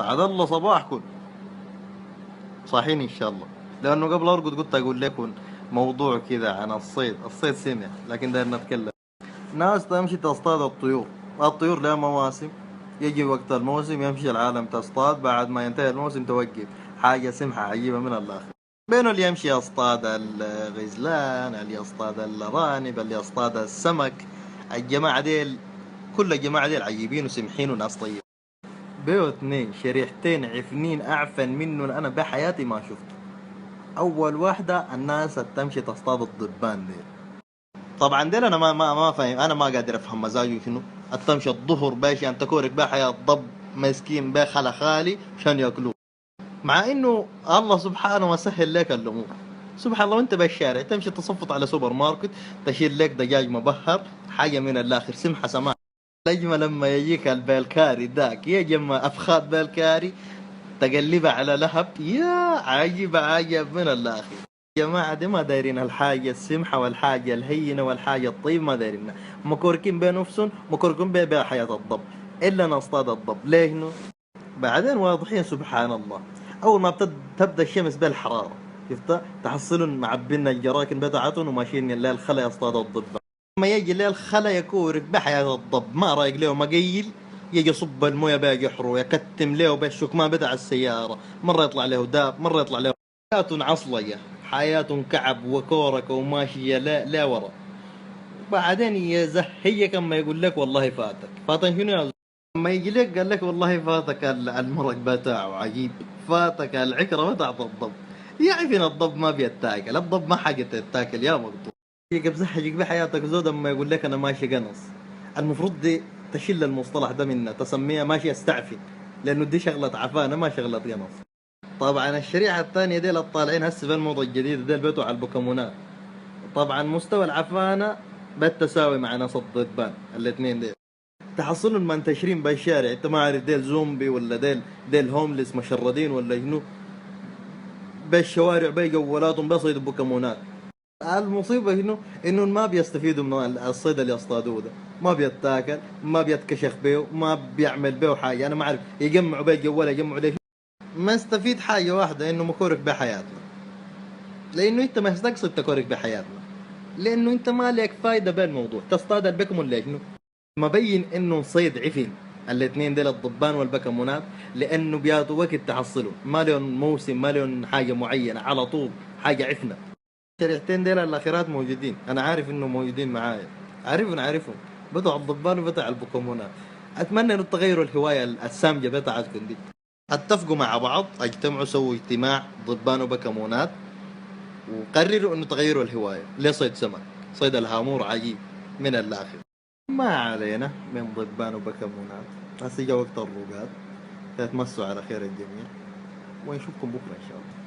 سعد الله صباحكم. صاحيين ان شاء الله. لانه قبل ارقد قلت اقول لكم موضوع كذا عن الصيد سمع، لكن داير نتكلم. ناس تمشي تصطاد الطيور. الطيور لها مواسم، يجي وقت الموسم يمشي العالم تصطاد، بعد ما ينتهي الموسم توقف. حاجة سمحة عجيبة من الآخر. بينه اللي يمشي يصطاد الغزلان، اللي يصطاد الأرانب، اللي يصطاد السمك. الجماعة ديل، كل الجماعة ديل عجيبين وسمحين وناس طيبين. بيو اثنين شريحتين عفنين أعفن منه أنا بحياتي ما شفته. أول واحدة الناس التمشي تصطاد الضبان دي. طبعا ديل أنا ما فاهم، أنا ما قادر أفهم مزاجه شنو. التمشي الظهر باشي أن تكورك بحياة ضب مسكين بخلا خالي عشان ياكلوه، مع إنه الله سبحانه وسهل لك الأمور. سبحان الله، وانت بالشارع تمشي تصفط على سوبر ماركت تشيل لك دجاج مبهر، حاجة من الآخر سمحة سماح. الأجمل لما يجيك البالكاري ذاك يجمع أفخاذ بالكاري تقلبها على لهب، يا عجيب عجب من الآخر. جماعة دي ما دايرين الحاجة السمحة والحاجة الهينة والحاجة الطيبة، ما دايرينها. مكوركين بنفسهم، مكوركين بحياة الضب. إلا نصطاد الضب ليه نو؟ بعدين واضحين سبحان الله. أول ما تبدأ الشمس بالحرارة، شفت تحصلون معبين الجراكن بتاعتهم وماشيين الليل خلا يصطادوا الضب. لما يجي الليل خلا يكورك بحياة الضب، ما رايق له مقيل، يجي يصب المويه باقي يحرو يكتم له بالشكمان بتاع السيارة. مرة يطلع له داب، مرة يطلع له. حياة عصلية، حياة كعب وكورك وماشية لا ورا. بعدين يزهيك اما يقول لك والله فاتك شنو يا زلمة؟ اما يجي لك قال لك والله فاتك المرق بتاعه عجيب، فاتك العكرة بتاعت الضب. يعرف ان الضب ما بيتاكل، الضب ما حاجة تتاكل يا مقطوع. يجي بزحجك بحياتك زود اما يقول لك انا ماشي قنص. المفروض دي تشيل المصطلح ده منها، تسميها ماشي استعفي، لانه دي شغلة عفانة ما شغلة قنص. طبعا الشريحة الثانية ديل الطالعين هسه في الموضة الجديدة ديل بيتوا على البوكيمونات. طبعا مستوى العفانة بالتساوي مع ناس الضبان الاثنين ديل. تحصلهم منتشرين بالشارع، انت ما عارف ديل زومبي ولا ديل هوملس مشردين ولا شنو. بالشوارع بجوالاتهم بيصيدوا بوكيمونات. المصيبة انه ما بيستفيدوا من الصيد اللي يصطادوه ده. ما بيتاكل، ما بيتكشخ بيه، ما بيعمل بيه حاجة. انا ما اعرف يجمعوا بيه جوال، يجمعوا ليش. ما استفيد حاجة واحدة، انه مكورك بحياتنا. لانه انت ما تقصد تكورك بحياتنا، لانه انت ما لك فايدة بالموضوع. تصطاد البكمون ليش نو؟ مبين انه صيد عفن. الاثنين ديل الضبان والبكمونات، لانه بياطوا وقت تحصلوا، ما لهم موسم، ما لهم حاجة معينة، على طول حاجة عفنة. الشريحتين ديل الاخيرات موجودين، انا عارف انه موجودين معايا، عارفهم بتوع الضبان وبتوع البوكيمونات. اتمنى انه تغيروا الهوايه السامجه بتاعتكم دي. اتفقوا مع بعض، اجتمعوا، سووا اجتماع ضبان وبوكيمونات، وقرروا انه تغيروا الهوايه لصيد سمك. صيد الهامور عجيب من الاخر. ما علينا من ضبان وبوكيمونات. هسه جا وقت الروقات. تتمسوا على خير الجميع، ونشوفكم بكره ان شاء الله.